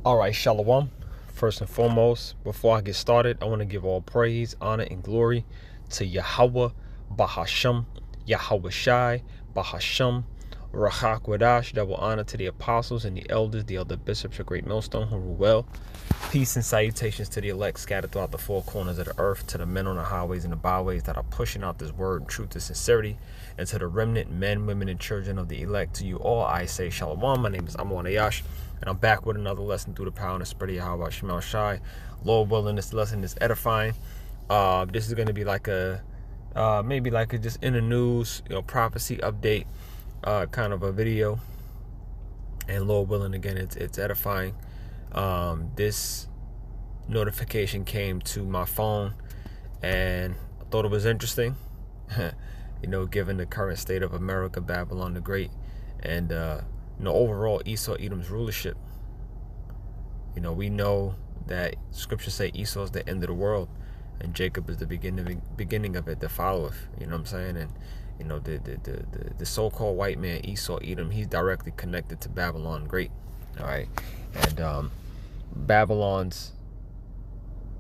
All right, Shalom. First and foremost, before I get started, I want to give all praise, honor, and glory to Yahawah, Bahasham, Yahawashi, Bahasham, Rahak Wadash. Double honor to the apostles and the elders, the elder bishops of Great Millstone who rule well. Peace and salutations to the elect scattered throughout the four corners of the earth, to the men on the highways and the byways that are pushing out this word in truth and sincerity, and to the remnant men, women, and children of the elect. To you all, I say Shalom. My name is Ahyash, and I'm back with another lesson through the power and the spirit of Yahawashi. Lord willing, this lesson is edifying. This is going to be like a maybe like a just in the news, prophecy update, kind of a video. And Lord willing, again, it's edifying. This notification came to my phone, and I thought it was interesting. Given the current state of America, Babylon the Great, and overall Esau Edom's rulership. We know that scriptures say Esau is the end of the world, and Jacob is the beginning of it, the followeth. You know what I'm saying? And the so-called white man Esau Edom, he's directly connected to Babylon the Great. All right, and Babylon's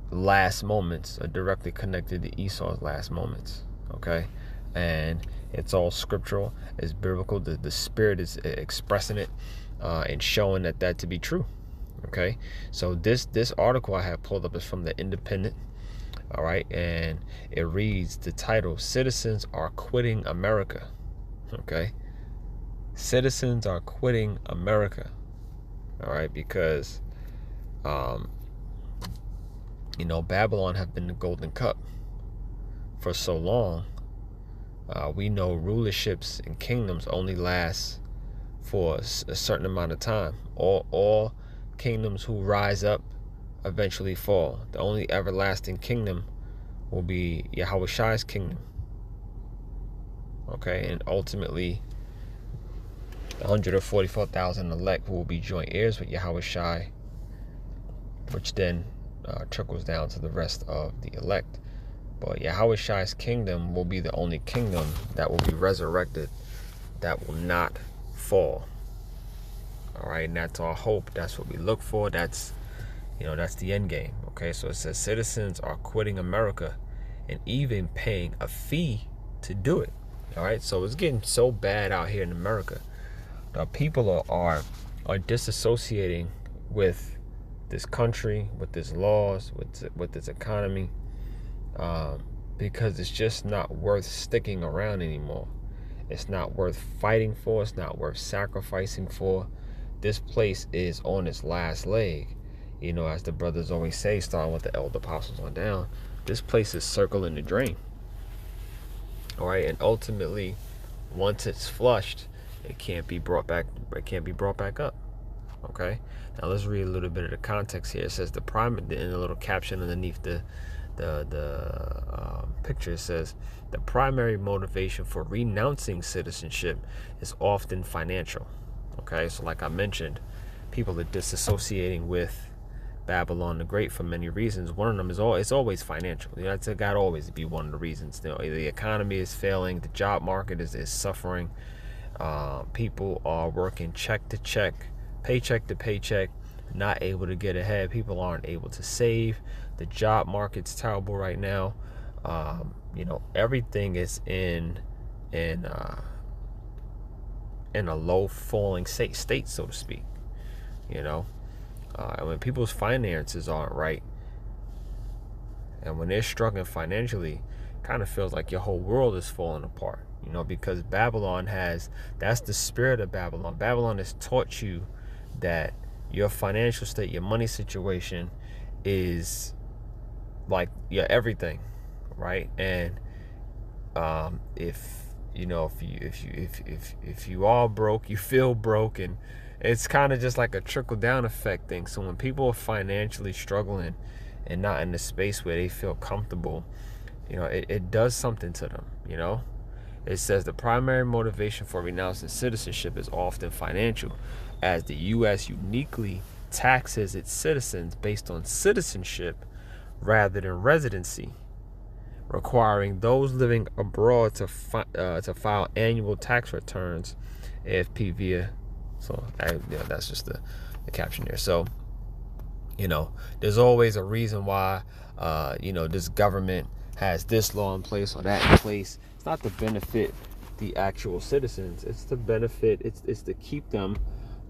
last moments are directly connected to Esau's last moments. Okay, and it's all scriptural, it's biblical. The spirit is expressing it and showing that to be true. Okay, so this article I have pulled up is from the Independent. All right, and it reads, the title: Citizens are quitting America. Okay, citizens are quitting America. All right, because Babylon have been the golden cup for so long. We know rulerships and kingdoms only last for a certain amount of time. All kingdoms who rise up eventually fall. The only everlasting kingdom will be Yahawashi's kingdom. Okay, and ultimately 144,000 elect will be joint heirs with Yahawashi, which then trickles down to the rest of the elect. But Yahawashi's kingdom will be the only kingdom that will be resurrected, that will not fall. All right, and that's our hope. That's what we look for. That's the end game. Okay, so it says citizens are quitting America and even paying a fee to do it. All right, so it's getting so bad out here in America. People are disassociating with this country, with its laws, with its economy, because it's just not worth sticking around anymore. It's not worth fighting for. It's not worth sacrificing for. This place is on its last leg. As the brothers always say, starting with the elder apostles on down, this place is circling the drain. All right, and ultimately, once it's flushed, it can't be brought back. It can't be brought back up. Okay. Now let's read a little bit of the context here. It says in a little caption underneath the picture, it says the primary motivation for renouncing citizenship is often financial. Okay, so like I mentioned, people are disassociating with Babylon the Great for many reasons. One of them is it's always financial. That's got to always be one of the reasons. The economy is failing. The job market is suffering. People are working check to check, paycheck to paycheck, not able to get ahead. People aren't able to save. The job market's terrible right now. Everything is in a low falling state, so to speak. When people's finances aren't right, and when they're struggling financially, kind of feels like your whole world is falling apart. Because Babylon that's the spirit of Babylon. Babylon has taught you that your financial state, your money situation is like your everything, right? And if you are broke, you feel broke, and it's kind of just like a trickle down effect thing. So when people are financially struggling and not in the space where they feel comfortable, it does something to them. It says the primary motivation for renouncing citizenship is often financial, as the U.S. uniquely taxes its citizens based on citizenship rather than residency, requiring those living abroad to file annual tax returns, AFP via. So that's just the caption there. So You know, there's always a reason why, you know, this government has this law in place or that in place. It's not to benefit the actual citizens. It's to benefit, it's to keep them,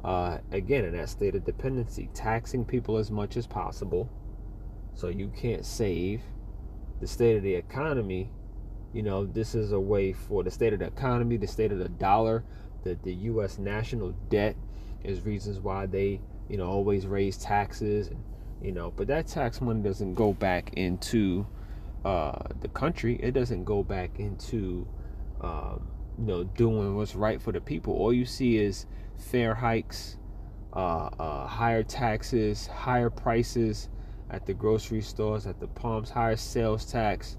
again, in that state of dependency, taxing people as much as possible so you can't save. The state of the economy, you know, this is a way for the state of the economy, the state of the dollar, the U.S. national debt is reasons why they, you know, always raise taxes, and, you know, but that tax money doesn't go back into the country. It doesn't go back into, you know, doing what's right for the people. All you see is fare hikes, higher taxes, higher prices at the grocery stores, at the pumps, higher sales tax.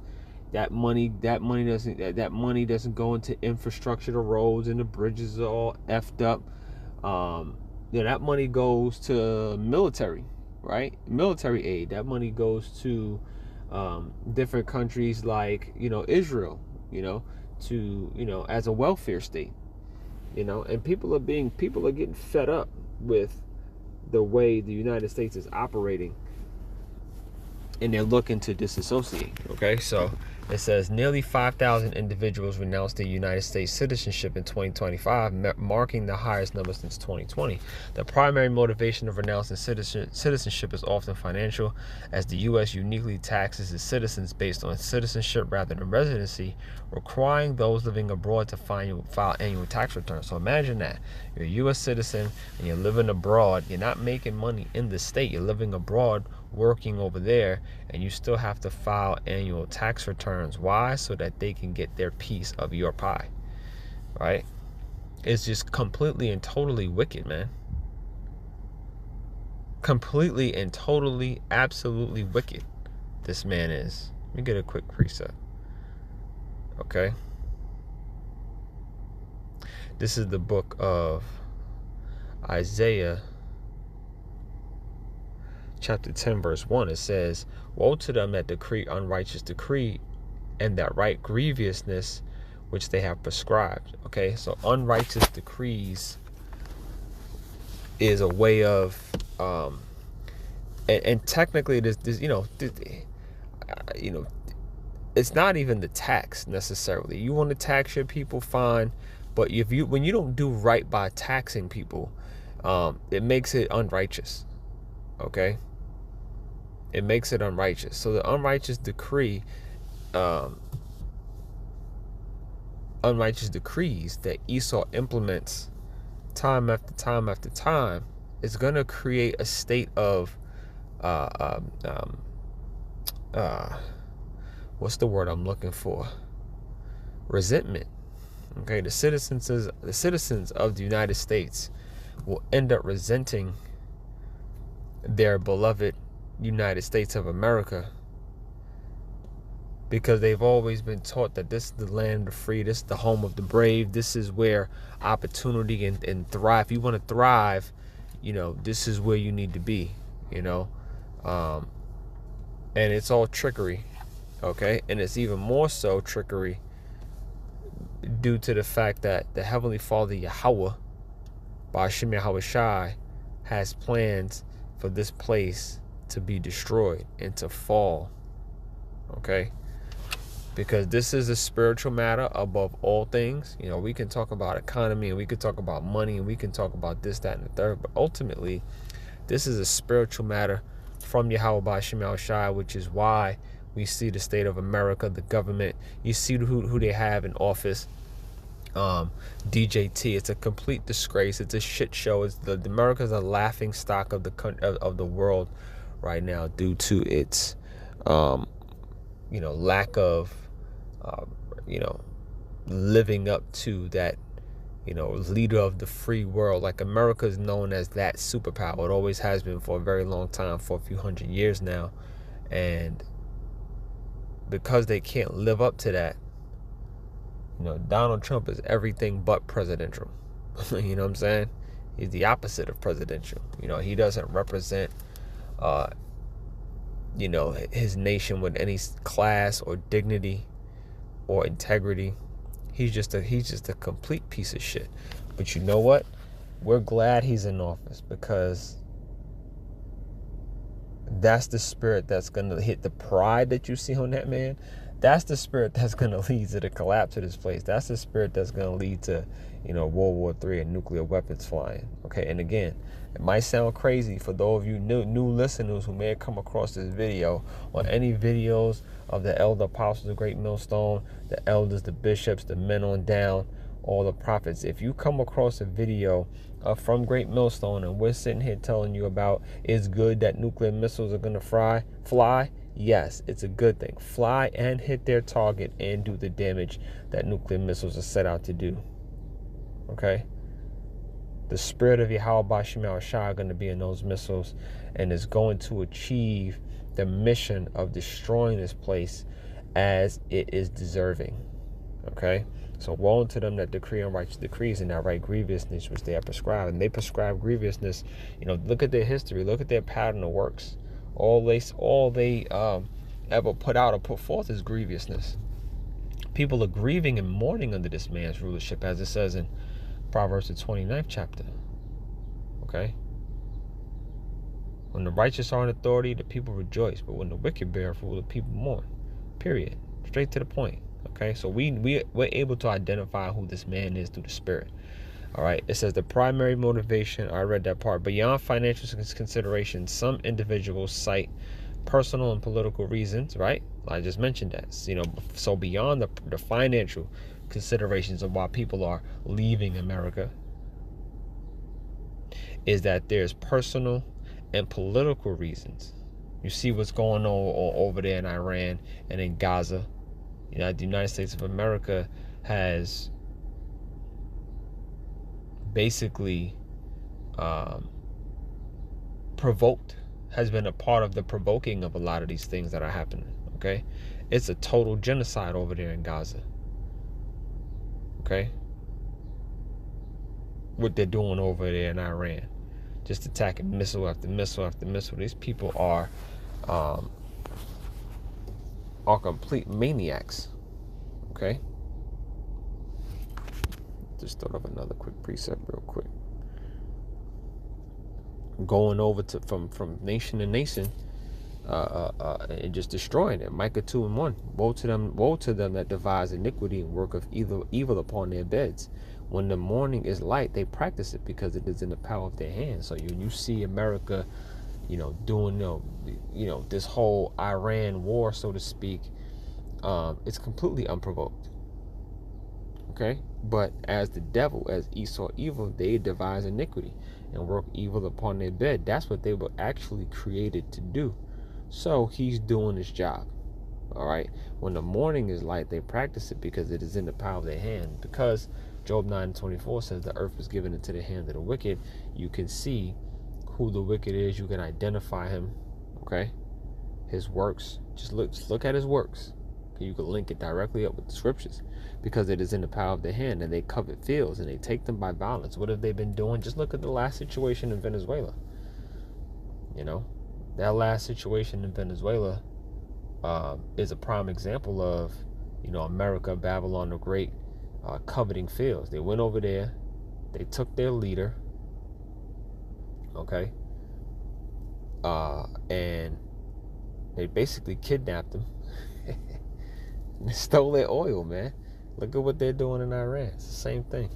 That money doesn't go into infrastructure. The roads and the bridges are all effed up. You know, that money goes to military, right? Military aid. That money goes to different countries like, you know, Israel, you know, to, you know, as a welfare state, you know, and people are getting fed up with the way the United States is operating, and they're looking to disassociate. Okay, so it says nearly 5,000 individuals renounced their United States citizenship in 2025, marking the highest number since 2020. The primary motivation of renouncing citizenship is often financial, as the U.S. uniquely taxes its citizens based on citizenship rather than residency, requiring those living abroad to file annual tax returns. So imagine that. You're a U.S. citizen and you're living abroad. You're not making money in the state. You're living abroad, working over there, and you still have to file annual tax returns. Why? So that they can get their piece of your pie, right? It's just completely and totally wicked, man. Completely and totally, absolutely wicked this man is. Let me get a quick precept. Okay, this is the book of Isaiah, chapter 10, verse 1. It says, "Woe to them that decree unrighteous decree, and that write grievousness which they have prescribed." Okay, so unrighteous decrees is a way of, and technically, this you know, it's not even the tax necessarily. You want to tax your people, fine, but when you don't do right by taxing people, it makes it unrighteous. Okay, it makes it unrighteous. So the unrighteous decree, unrighteous decrees that Esau implements time after time after time is going to create a state of what's the word I'm looking for? Resentment. Okay, the citizens of the United States will end up resenting their beloved United States of America, because they've always been taught that this is the land of the free, this is the home of the brave, this is where opportunity and thrive. If you want to thrive, you know, this is where you need to be, you know. And it's all trickery, okay? And it's even more so trickery due to the fact that the Heavenly Father Yahawah, by Hashem Yahawashi, has plans for this place to be destroyed and to fall, okay? Because this is a spiritual matter above all things. You know, we can talk about economy and we can talk about money and we can talk about this, that, and the third, but ultimately, this is a spiritual matter from Yahweh by Hashem Yahawashi, which is why we see the state of America, the government. You see who they have in office. DJT, it's a complete disgrace. It's a shit show. It's America's a laughing stock of the world right now due to its you know, lack of you know, living up to that, you know, leader of the free world. Like, America is known as that superpower. It always has been for a very long time, for a few hundred years now. And because they can't live up to that, you know, Donald Trump is everything but presidential. You know what I'm saying? He's the opposite of presidential. You know, he doesn't represent you know, his nation with any class or dignity or integrity. He's just a complete piece of shit. But you know what? We're glad he's in office, because That's the spirit that's going to hit the pride that you see on that man. That's the spirit that's going to lead to the collapse of this place. That's the spirit that's going to lead to, World War III and nuclear weapons flying. Okay, and again, it might sound crazy for those of you new listeners who may have come across this video or any videos of the elder apostles of Great Millstone, the elders, the bishops, the men on down, all the prophets. If you come across a video from Great Millstone and we're sitting here telling you about it's good that nuclear missiles are going to fly, yes, it's a good thing. Fly and hit their target and do the damage that nuclear missiles are set out to do. Okay? The spirit of Yahawah are going to be in those missiles and is going to achieve the mission of destroying this place as it is deserving. Okay? So woe unto them that decree unrighteous decrees and that write grievousness which they have prescribed. And they prescribe grievousness. Look at their history. Look at their pattern of works. All they ever put out or put forth is grievousness. People are grieving and mourning under this man's rulership, as it says in Proverbs the 29th chapter. Okay? When the righteous are in authority, the people rejoice. But when the wicked bear rule, the people mourn. Period. Straight to the point. Okay, so we're able to identify who this man is through the spirit. All right, it says the primary motivation, I read that part, beyond financial considerations, some individuals cite personal and political reasons, right? I just mentioned that. So beyond the financial considerations of why people are leaving America, is that there's personal and political reasons. You see what's going on over there in Iran and in Gaza. The United States of America has basically has been a part of the provoking of a lot of these things that are happening. Okay, it's a total genocide over there in Gaza. Okay, what they're doing over there in Iran, just attacking missile after missile after missile. These people are complete maniacs. Okay, just thought of another quick precept real quick. Going over to from nation to nation, and just destroying it. Micah 2:1. Woe to them that devise iniquity and work of evil upon their beds. When the morning is light, they practice it because it is in the power of their hands. So you see America, doing this whole Iran war, so to speak. It's completely unprovoked. Okay, but as the devil, as Esau evil, they devise iniquity and work evil upon their bed. That's what they were actually created to do. So he's doing his job. All right. When the morning is light, they practice it because it is in the power of their hand. Because Job 9:24 says the earth was given into the hand of the wicked. You can see who the wicked is. You can identify him. Okay. His works. Just look at his works. You can link it directly up with the scriptures, because it is in the power of their hand, and they covet fields and they take them by violence. What have they been doing? Just look at the last situation in Venezuela. That last situation in Venezuela is a prime example of, America, Babylon the Great, coveting fields. They went over there, they took their leader, okay, and they basically kidnapped him. They stole their oil, man. Look at what they're doing in Iran. It's the same thing.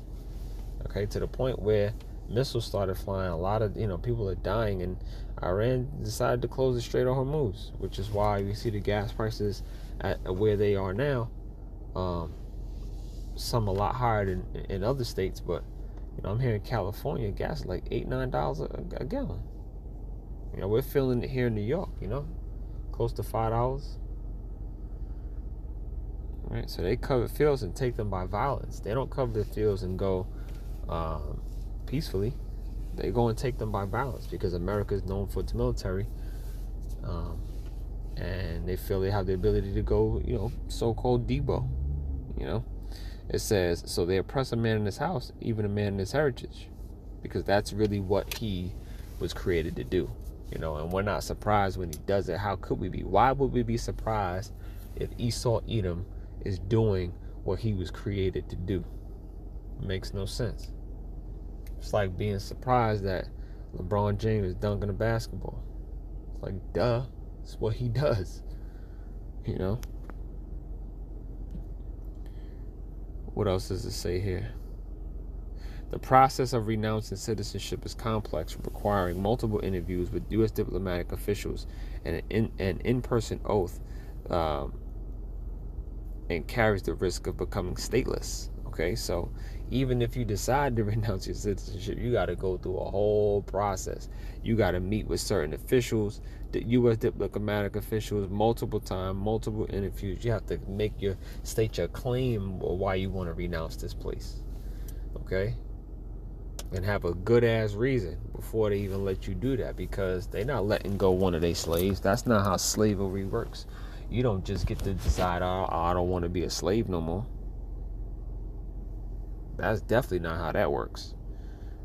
Okay, to the point where missiles started flying. A lot of, people are dying, and Iran decided to close the Strait of Hormuz, which is why we see the gas prices at where they are now. Some a lot higher than in other states, but I'm here in California, gas is like $8-9 a gallon. We're feeling it here in New York. Close to $5. Right, so they cover fields and take them by violence. They don't cover the fields and go peacefully. They go and take them by violence, because America is known for its military, and they feel they have the ability to go, so-called Debo. It says, so they oppress a man in his house, even a man in his heritage, because that's really what he was created to do. And we're not surprised when he does it. How could we be? Why would we be surprised if Esau Edom is doing what he was created to do? It makes no sense. It's like being surprised that LeBron James is dunking a basketball. Like, duh, it's what he does. You know? What else does it say here? The process of renouncing citizenship is complex, requiring multiple interviews with U.S. diplomatic officials and an in-person oath, and carries the risk of becoming stateless. Okay, so even if you decide to renounce your citizenship, you got to go through a whole process. You got to meet with certain officials, the U.S. diplomatic officials, multiple times, multiple interviews. You have to state your claim or why you want to renounce this place. Okay, and have a good ass reason before they even let you do that, because they're not letting go one of their slaves. That's not how slavery works. You don't just get to decide, oh, I don't want to be a slave no more. That's definitely not how that works.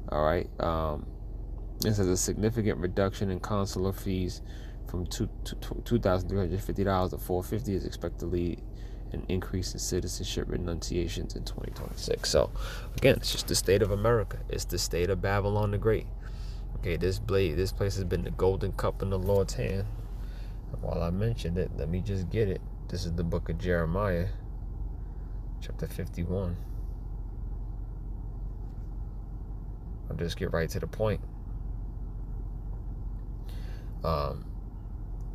All right. This is a significant reduction in consular fees from $2,350 to $450 is expected to lead an increase in citizenship renunciations in 2026. So, again, it's just the state of America. It's the state of Babylon the Great. Okay, this place has been the golden cup in the Lord's hand. While I mentioned it, let me just get it. This is the book of Jeremiah, chapter 51. I'll just get right to the point.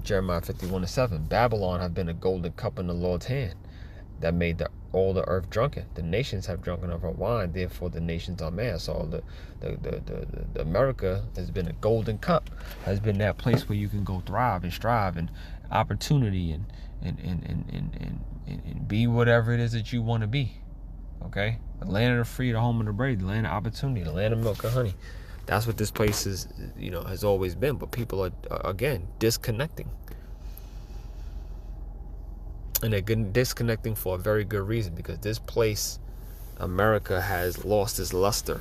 Jeremiah 51:7. Babylon have been a golden cup in the Lord's hand that made all the earth drunken. The nations have drunken of her wine, therefore the nations are mad. So the America has been a golden cup, has been that place where you can go thrive and strive and opportunity and be whatever it is that you want to be. Okay? The land of the free, the home of the brave, the land of opportunity, the land of milk and honey. That's what this place is, has always been. But people are, again, disconnecting. And they're disconnecting for a very good reason, because this place, America, has lost its luster.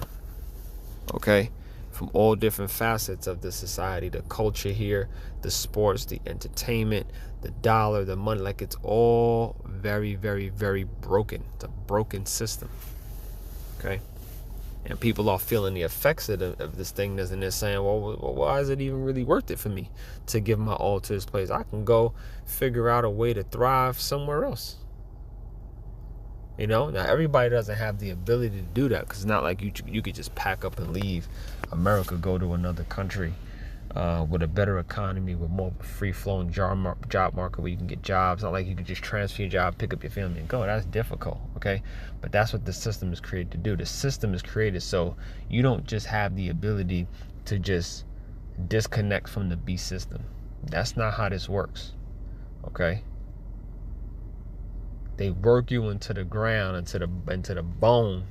Okay? From all different facets of the society, the culture here, the sports, the entertainment, the dollar, the money, like it's all very, very, very broken. It's a broken system. Okay? And people are feeling the effects of this thing, and they're saying, well, why is it even really worth it for me to give my all to this place? I can go figure out a way to thrive somewhere else. Now everybody doesn't have the ability to do that, because it's not like you could just pack up and leave America, go to another country with a better economy, with more free-flowing job market where you can get jobs. Not like you can just transfer your job, pick up your family, and go. That's difficult, okay? But that's what the system is created to do. The system is created so you don't just have the ability to just disconnect from the beast system. That's not how this works, okay? They work you into the ground, into the bone,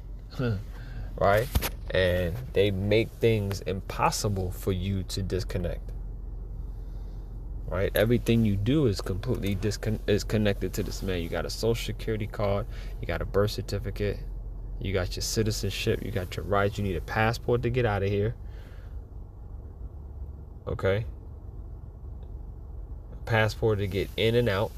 right? And they make things impossible for you to disconnect, right? Everything you do is completely connected to this man. You got a social security card, you got a birth certificate, you got your citizenship, you got your rights, you need a passport to get out of here, okay? A passport to get in and out.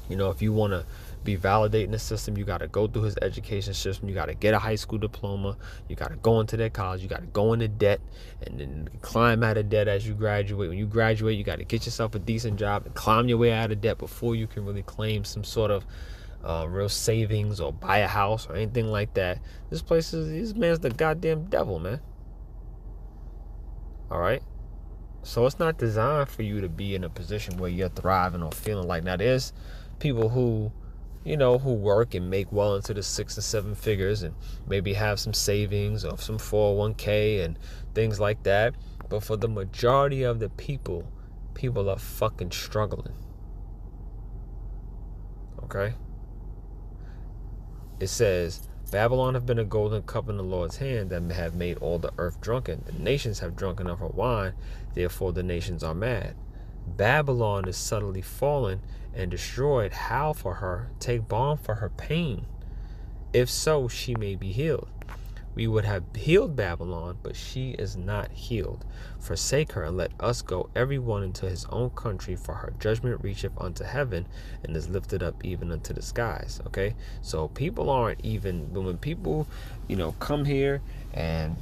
If you want to be validating the system, you got to go through his education system. You got to get a high school diploma. You got to go into that college. You got to go into debt and then climb out of debt as you graduate. When you graduate, you got to get yourself a decent job and climb your way out of debt before you can really claim some sort of real savings or buy a house or anything like that. This man's the goddamn devil, man. All right? So it's not designed for you to be in a position where you're thriving or feeling like, now there's people who work and make well into the 6 and 7 figures and maybe have some savings or some 401k and things like that. But for the majority of the people are fucking struggling. Okay? It says, Babylon have been a golden cup in the Lord's hand that have made all the earth drunken. The nations have drunken of her wine, therefore the nations are mad. Babylon is subtly fallen and destroyed. Howl for her, take balm for her pain. If so, she may be healed. We would have healed Babylon, but she is not healed. Forsake her and let us go, every one into his own country, for her judgment reacheth unto heaven and is lifted up even unto the skies. Okay, so people aren't even, when people come here and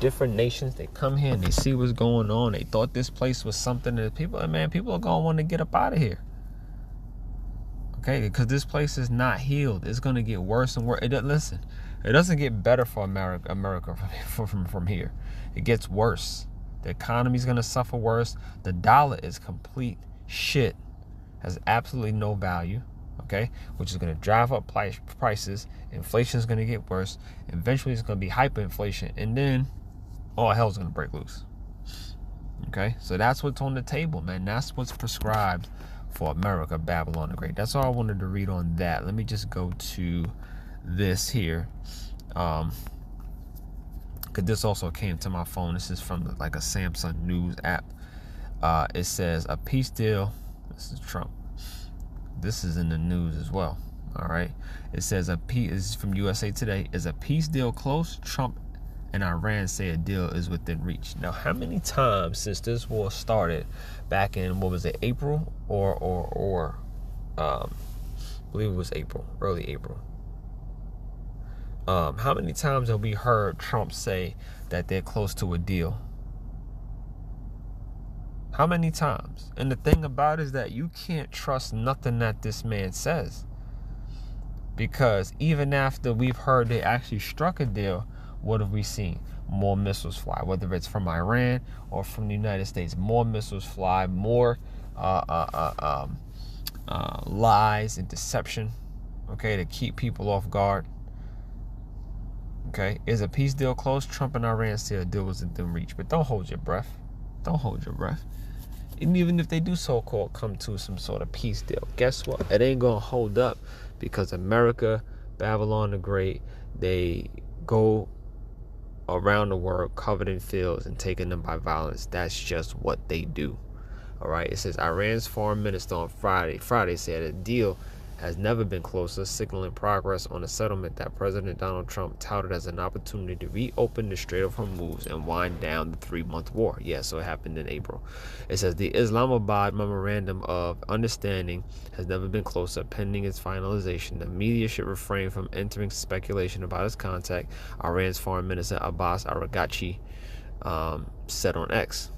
different nations, they come here and they see what's going on. They thought this place was something that people are going to want to get up out of here. Okay, because this place is not healed. It's going to get worse and worse. Listen, it doesn't get better for America from here. It gets worse. The economy is going to suffer worse. The dollar is complete shit. Has absolutely no value. Okay, which is going to drive up prices. Inflation is going to get worse. Eventually, it's going to be hyperinflation, and then all hell's going to break loose. Okay, so that's what's on the table, man. That's what's prescribed for America, Babylon the Great. That's all I wanted to read on that. Let me just go to this here, because this also came to my phone. This is from like a Samsung News app. It says a peace deal. This is Trump. This is in the news as well. All right. It says this is from USA Today. Is a peace deal close? Trump and Iran say a deal is within reach. Now, how many times since this war started back in, what was it, April or I believe it was April, early April. How many times have we heard Trump say that they're close to a deal? How many times? And the thing about it is that you can't trust nothing that this man says. Because even after we've heard they actually struck a deal, what have we seen? More missiles fly, whether it's from Iran or from the United States. More missiles fly, more lies and deception, okay, to keep people off guard. Okay, is a peace deal close? Trump and Iran say a deal was within reach, but don't hold your breath. Don't hold your breath. And even if they do so-called come to some sort of peace deal, guess what? It ain't gonna hold up, because America, Babylon the Great, they go around the world covered in fields and taking them by violence. That's just what they do. All right. It says Iran's foreign minister on Friday said a deal has never been closer, signaling progress on a settlement that President Donald Trump touted as an opportunity to reopen the Strait of Hormuz and wind down the 3-month war. Yeah, so it happened in April. It says the Islamabad Memorandum of Understanding has never been closer, pending its finalization. The media should refrain from entering speculation about its contact, Iran's Foreign Minister Abbas Araghchi said on X.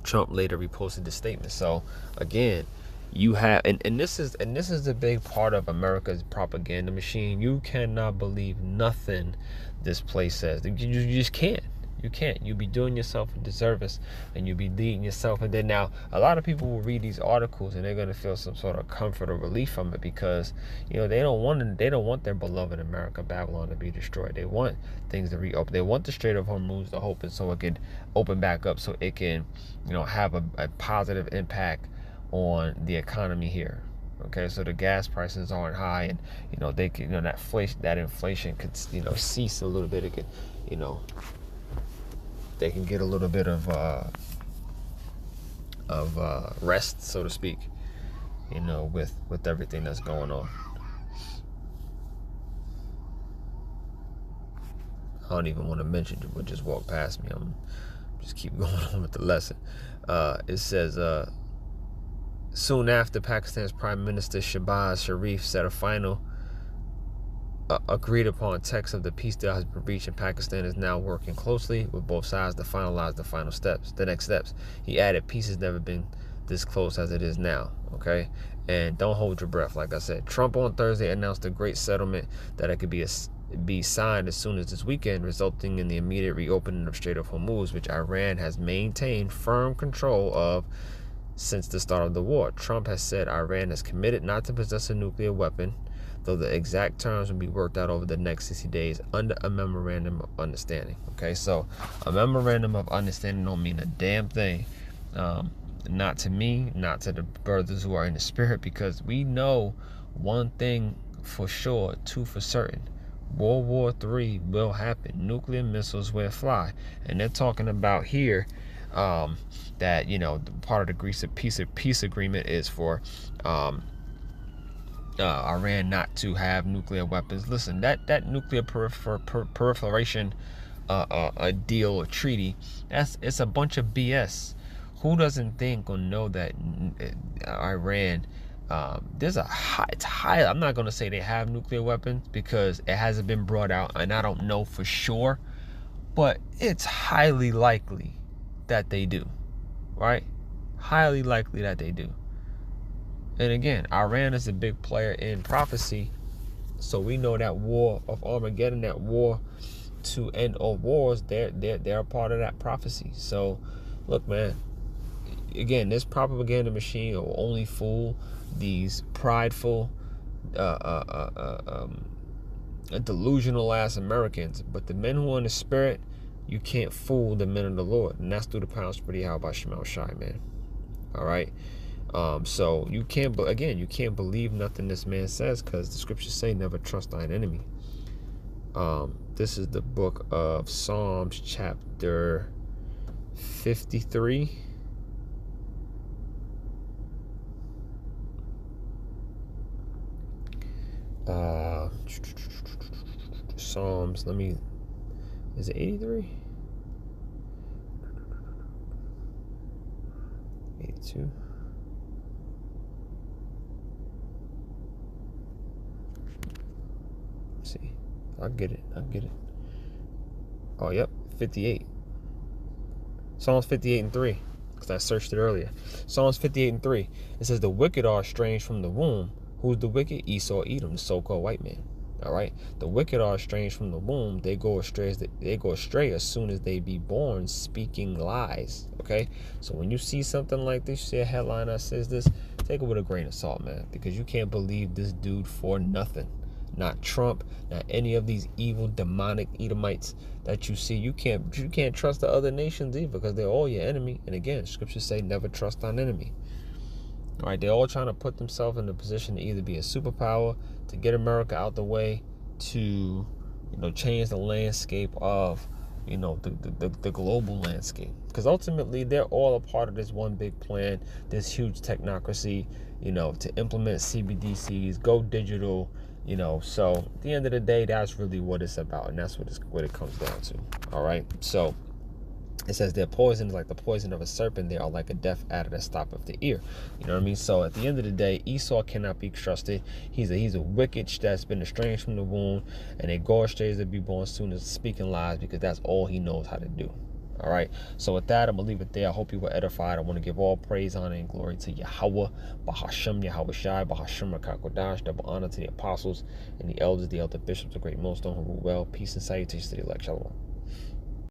Trump later reposted the statement. So again, you have, and this is the big part of America's propaganda machine. You cannot believe nothing this place says. You just can't. You can't. You'll be doing yourself a disservice, and you'll be leading yourself. And then now, a lot of people will read these articles, and they're going to feel some sort of comfort or relief from it, because they don't want their beloved America, Babylon, to be destroyed. They want things to reopen. They want the Strait of Hormuz to open, so it can open back up, so it can have a positive impact on the economy here. Okay, so the gas prices aren't high, and they can, that inflation could cease a little bit. It could, they can get a little bit of rest, so to speak, with everything that's going on. I don't even want to mention it, but just walk past me. I'm just keep going on with the lesson. It says soon after, Pakistan's Prime Minister Shehbaz Sharif said a final agreed upon text of the peace deal has been reached, and Pakistan is now working closely with both sides to finalize the next steps. He added, peace has never been this close as it is now. Okay, and don't hold your breath. Like I said, Trump on Thursday announced a great settlement that it could be signed as soon as this weekend, resulting in the immediate reopening of Strait of Hormuz, which Iran has maintained firm control of since the start of the war. Trump has said Iran is committed not to possess a nuclear weapon, though the exact terms will be worked out over the next 60 days under a memorandum of understanding. Okay, so a memorandum of understanding don't mean a damn thing. Not to me, not to the brothers who are in the spirit, because we know one thing for sure, two for certain. World War III will happen. Nuclear missiles will fly. And they're talking about here that, part of the Greece peace agreement is for Iran not to have nuclear weapons. Listen, that nuclear proliferation deal or treaty, it's a bunch of BS. Who doesn't think or know that Iran, it's high. I'm not going to say they have nuclear weapons, because it hasn't been brought out, and I don't know for sure But it's highly likely that they do, right? Highly likely that they do. And again, Iran is a big player in prophecy. So we know that war of Armageddon, that war to end all wars, they're a part of that prophecy. So look, man, again, this propaganda machine will only fool these prideful, delusional ass Americans. But the men who are in the spirit, you can't fool the men of the Lord. And that's through the power of Yahawashi, man. All right. So you can't believe nothing this man says, because the scriptures say never trust thine enemy. This is the book of Psalms, chapter 53. Psalms, is it 83? 82. Let's see. I'll get it. Oh, yep. 58. Psalms 58 and 3. Because I searched it earlier. Psalms 58 and 3. It says, the wicked are estranged from the womb. Who's the wicked? Esau, Edom, the so-called white man. All right. The wicked are estranged from the womb. They go astray as soon as they be born, speaking lies. Okay. So when you see something like this, you see a headline that says this, take it with a grain of salt, man, because you can't believe this dude for nothing. Not Trump, not any of these evil demonic Edomites that you see. You can't trust the other nations either, because they're all your enemy. And again, scriptures say never trust thine enemy. All right, they're all trying to put themselves in a position to either be a superpower, to get America out the way, to change the landscape of the global landscape. Because ultimately they're all a part of this one big plan, this huge technocracy, to implement CBDCs, go digital. So at the end of the day, that's really what it's about, and that's what it comes down to. All right, so it says their poison is like the poison of a serpent. They are like a deaf adder that stoppeth the ear. You know what I mean? So at the end of the day, Esau cannot be trusted. He's a wicked that's been estranged from the womb, and they go astray to be born soon as speaking lies, because that's all he knows how to do. All right. So with that, I'm going to leave it there. I hope you were edified. I want to give all praise, honor, and glory to Yahweh, Bahasham, Yahawashi, Bahasham, Rakakodash, double honor to the apostles and the elders, the elder bishops, the great Millstone who rule well. Peace and salutations to the elect. Shalom.